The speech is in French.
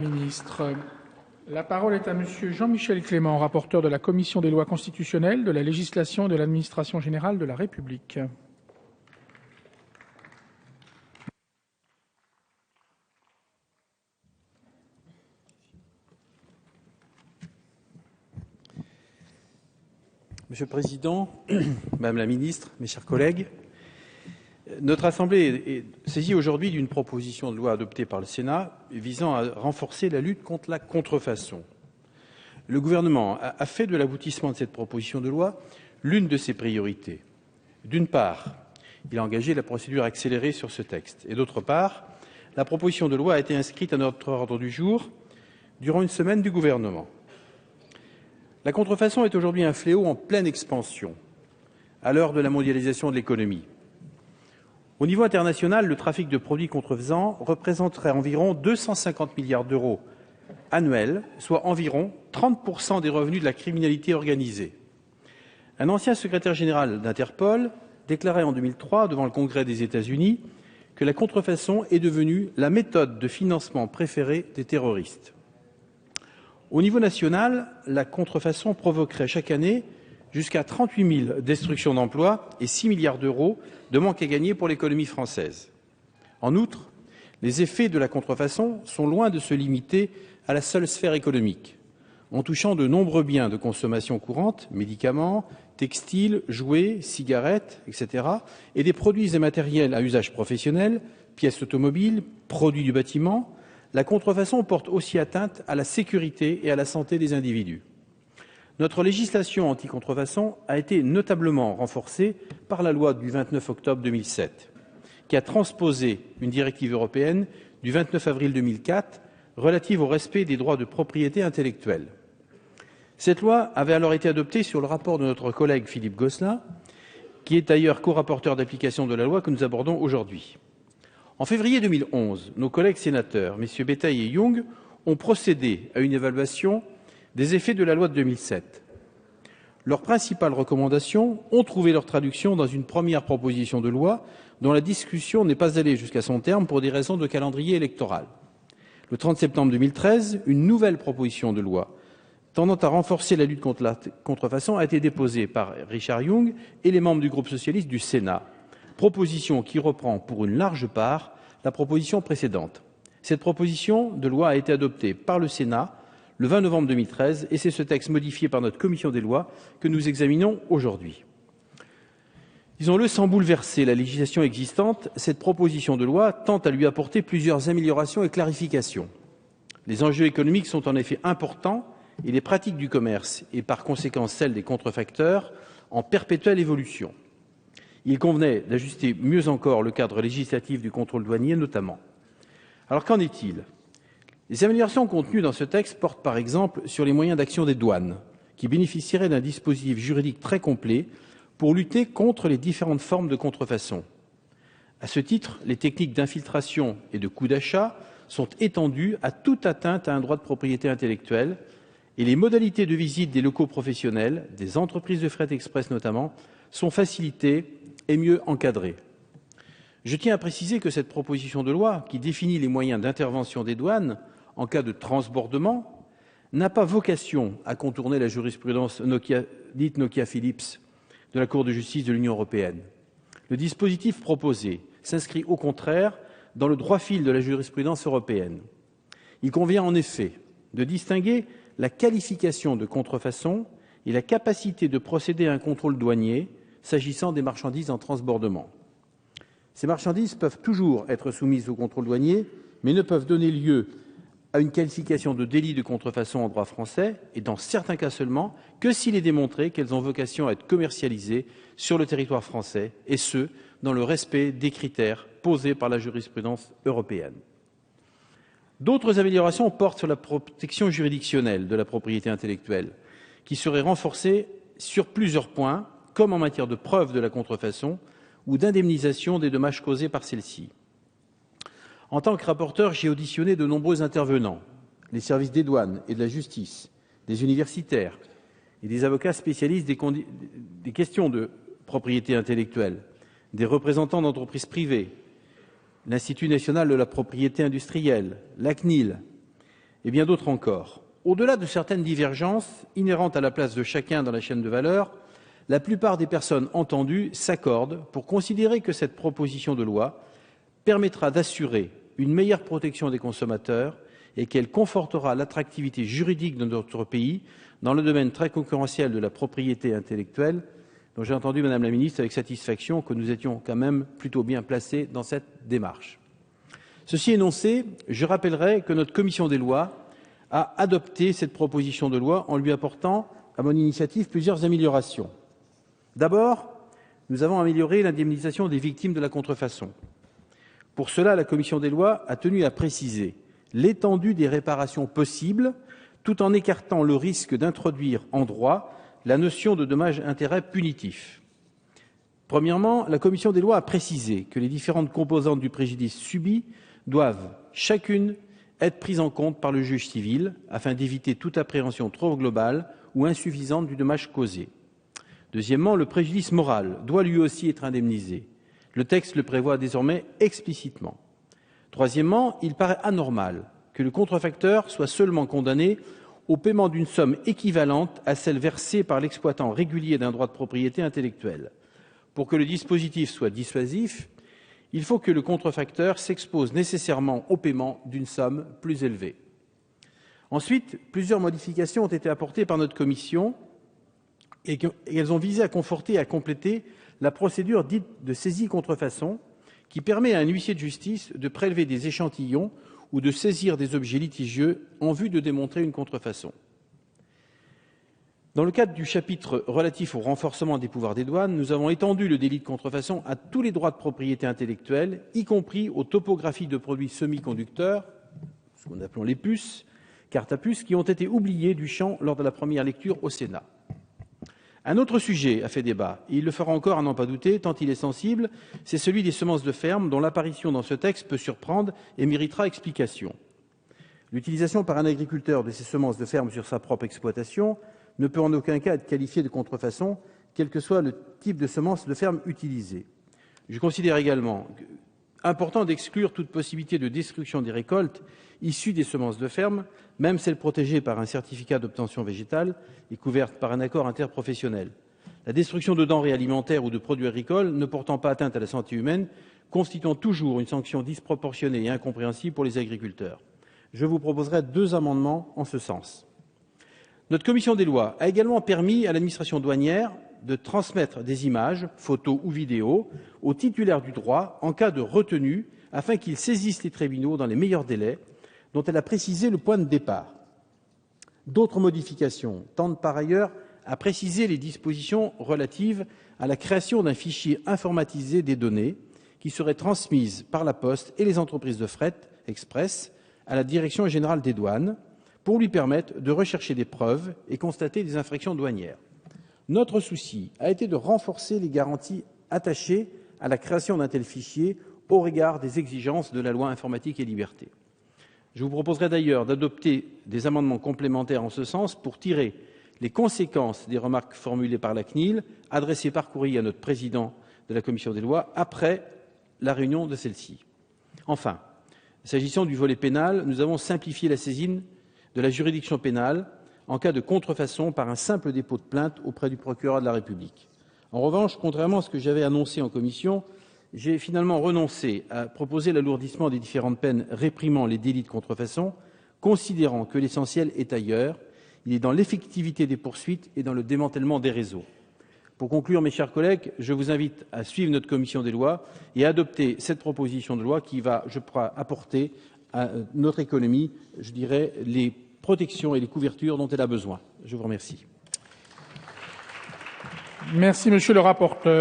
Ministre. La parole est à Monsieur Jean-Michel Clément, rapporteur de la Commission des lois constitutionnelles, de la législation et de l'administration générale de la République. Monsieur le Président, Madame la Ministre, mes chers collègues, notre Assemblée est saisie aujourd'hui d'une proposition de loi adoptée par le Sénat visant à renforcer la lutte contre la contrefaçon. Le gouvernement a fait de l'aboutissement de cette proposition de loi l'une de ses priorités. D'une part, il a engagé la procédure accélérée sur ce texte. Et d'autre part, la proposition de loi a été inscrite à notre ordre du jour durant une semaine du gouvernement. La contrefaçon est aujourd'hui un fléau en pleine expansion, à l'heure de la mondialisation de l'économie. Au niveau international, le trafic de produits contrefaisants représenterait environ 250 milliards d'euros annuels, soit environ 30% des revenus de la criminalité organisée. Un ancien secrétaire général d'Interpol déclarait en 2003 devant le Congrès des États-Unis que la contrefaçon est devenue la méthode de financement préférée des terroristes. Au niveau national, la contrefaçon provoquerait chaque année jusqu'à 38 000 destructions d'emplois et 6 milliards d'euros de manque à gagner pour l'économie française. En outre, les effets de la contrefaçon sont loin de se limiter à la seule sphère économique, en touchant de nombreux biens de consommation courante, médicaments, textiles, jouets, cigarettes, etc., et des produits et matériels à usage professionnel, pièces automobiles, produits du bâtiment. La contrefaçon porte aussi atteinte à la sécurité et à la santé des individus. Notre législation anti-contrefaçon a été notablement renforcée par la loi du 29 octobre 2007, qui a transposé une directive européenne du 29 avril 2004 relative au respect des droits de propriété intellectuelle. Cette loi avait alors été adoptée sur le rapport de notre collègue Philippe Gosselin, qui est d'ailleurs co-rapporteur d'application de la loi que nous abordons aujourd'hui. En février 2011, nos collègues sénateurs, messieurs Béteille et Young, ont procédé à une évaluation des effets de la loi de 2007. Leurs principales recommandations ont trouvé leur traduction dans une première proposition de loi dont la discussion n'est pas allée jusqu'à son terme pour des raisons de calendrier électoral. Le 30 septembre 2013, une nouvelle proposition de loi tendant à renforcer la lutte contre la contrefaçon a été déposée par Richard Young et les membres du groupe socialiste du Sénat, proposition qui reprend pour une large part la proposition précédente. Cette proposition de loi a été adoptée par le Sénat le 20 novembre 2013 et c'est ce texte modifié par notre commission des lois que nous examinons aujourd'hui. Disons-le, sans bouleverser la législation existante, cette proposition de loi tente à lui apporter plusieurs améliorations et clarifications. Les enjeux économiques sont en effet importants et les pratiques du commerce, et par conséquent celles des contrefacteurs, en perpétuelle évolution. Il convenait d'ajuster mieux encore le cadre législatif du contrôle douanier notamment. Alors qu'en est-il ? Les améliorations contenues dans ce texte portent par exemple sur les moyens d'action des douanes, qui bénéficieraient d'un dispositif juridique très complet pour lutter contre les différentes formes de contrefaçon. À ce titre, les techniques d'infiltration et de coût d'achat sont étendues à toute atteinte à un droit de propriété intellectuelle et les modalités de visite des locaux professionnels, des entreprises de fret express notamment, sont facilitées et mieux encadrées. Je tiens à préciser que cette proposition de loi, qui définit les moyens d'intervention des douanes en cas de transbordement, n'a pas vocation à contourner la jurisprudence dite Nokia-Phillips de la Cour de justice de l'Union européenne. Le dispositif proposé s'inscrit au contraire dans le droit fil de la jurisprudence européenne. Il convient en effet de distinguer la qualification de contrefaçon et la capacité de procéder à un contrôle douanier s'agissant des marchandises en transbordement. Ces marchandises peuvent toujours être soumises au contrôle douanier, mais ne peuvent donner lieu à une qualification de délit de contrefaçon en droit français, et dans certains cas seulement, que s'il est démontré qu'elles ont vocation à être commercialisées sur le territoire français, et ce, dans le respect des critères posés par la jurisprudence européenne. D'autres améliorations portent sur la protection juridictionnelle de la propriété intellectuelle, qui serait renforcée sur plusieurs points, comme en matière de preuve de la contrefaçon ou d'indemnisation des dommages causés par celle-ci. En tant que rapporteur, j'ai auditionné de nombreux intervenants, les services des douanes et de la justice, des universitaires et des avocats spécialistes des questions de propriété intellectuelle, des représentants d'entreprises privées, l'Institut national de la propriété industrielle, la CNIL, et bien d'autres encore. Au-delà de certaines divergences inhérentes à la place de chacun dans la chaîne de valeur, la plupart des personnes entendues s'accordent pour considérer que cette proposition de loi permettra d'assurer une meilleure protection des consommateurs et qu'elle confortera l'attractivité juridique de notre pays dans le domaine très concurrentiel de la propriété intellectuelle, dont j'ai entendu, Madame la Ministre, avec satisfaction que nous étions quand même plutôt bien placés dans cette démarche. Ceci énoncé, je rappellerai que notre commission des lois a adopté cette proposition de loi en lui apportant, à mon initiative, plusieurs améliorations. D'abord, nous avons amélioré l'indemnisation des victimes de la contrefaçon. Pour cela, la commission des lois a tenu à préciser l'étendue des réparations possibles, tout en écartant le risque d'introduire en droit la notion de dommage-intérêt punitif. Premièrement, la commission des lois a précisé que les différentes composantes du préjudice subi doivent chacune être prises en compte par le juge civil afin d'éviter toute appréhension trop globale ou insuffisante du dommage causé. Deuxièmement, le préjudice moral doit lui aussi être indemnisé. Le texte le prévoit désormais explicitement. Troisièmement, il paraît anormal que le contrefacteur soit seulement condamné au paiement d'une somme équivalente à celle versée par l'exploitant régulier d'un droit de propriété intellectuelle. Pour que le dispositif soit dissuasif, il faut que le contrefacteur s'expose nécessairement au paiement d'une somme plus élevée. Ensuite, plusieurs modifications ont été apportées par notre commission et elles ont visé à conforter et à compléter la procédure dite de saisie contrefaçon, qui permet à un huissier de justice de prélever des échantillons ou de saisir des objets litigieux en vue de démontrer une contrefaçon. Dans le cadre du chapitre relatif au renforcement des pouvoirs des douanes, nous avons étendu le délit de contrefaçon à tous les droits de propriété intellectuelle, y compris aux topographies de produits semi-conducteurs, ce qu'on appelle les puces, cartes à puces, qui ont été oubliées du champ lors de la première lecture au Sénat. Un autre sujet a fait débat, et il le fera encore à n'en pas douter, tant il est sensible, c'est celui des semences de ferme, dont l'apparition dans ce texte peut surprendre et méritera explication. L'utilisation par un agriculteur de ces semences de ferme sur sa propre exploitation ne peut en aucun cas être qualifiée de contrefaçon, quel que soit le type de semences de ferme utilisées. Je considère également important d'exclure toute possibilité de destruction des récoltes issues des semences de ferme, même celles protégées par un certificat d'obtention végétale et couvertes par un accord interprofessionnel. La destruction de denrées alimentaires ou de produits agricoles ne portant pas atteinte à la santé humaine constituant toujours une sanction disproportionnée et incompréhensible pour les agriculteurs. Je vous proposerai 2 amendements en ce sens. Notre commission des lois a également permis à l'administration douanière de transmettre des images, photos ou vidéos aux titulaires du droit en cas de retenue afin qu'ils saisissent les tribunaux dans les meilleurs délais, dont elle a précisé le point de départ. D'autres modifications tendent par ailleurs à préciser les dispositions relatives à la création d'un fichier informatisé des données qui seraient transmises par la Poste et les entreprises de fret express à la Direction générale des douanes pour lui permettre de rechercher des preuves et constater des infractions douanières. Notre souci a été de renforcer les garanties attachées à la création d'un tel fichier au regard des exigences de la loi informatique et liberté. Je vous proposerai d'ailleurs d'adopter des amendements complémentaires en ce sens pour tirer les conséquences des remarques formulées par la CNIL, adressées par courrier à notre président de la commission des lois après la réunion de celle-ci. Enfin, s'agissant du volet pénal, nous avons simplifié la saisine de la juridiction pénale en cas de contrefaçon par un simple dépôt de plainte auprès du procureur de la République. En revanche, contrairement à ce que j'avais annoncé en commission, j'ai finalement renoncé à proposer l'alourdissement des différentes peines réprimant les délits de contrefaçon, considérant que l'essentiel est ailleurs, il est dans l'effectivité des poursuites et dans le démantèlement des réseaux. Pour conclure, mes chers collègues, je vous invite à suivre notre commission des lois et à adopter cette proposition de loi qui va, je crois, apporter à notre économie, je dirais, les protections et les couvertures dont elle a besoin. Je vous remercie. Merci, monsieur le rapporteur.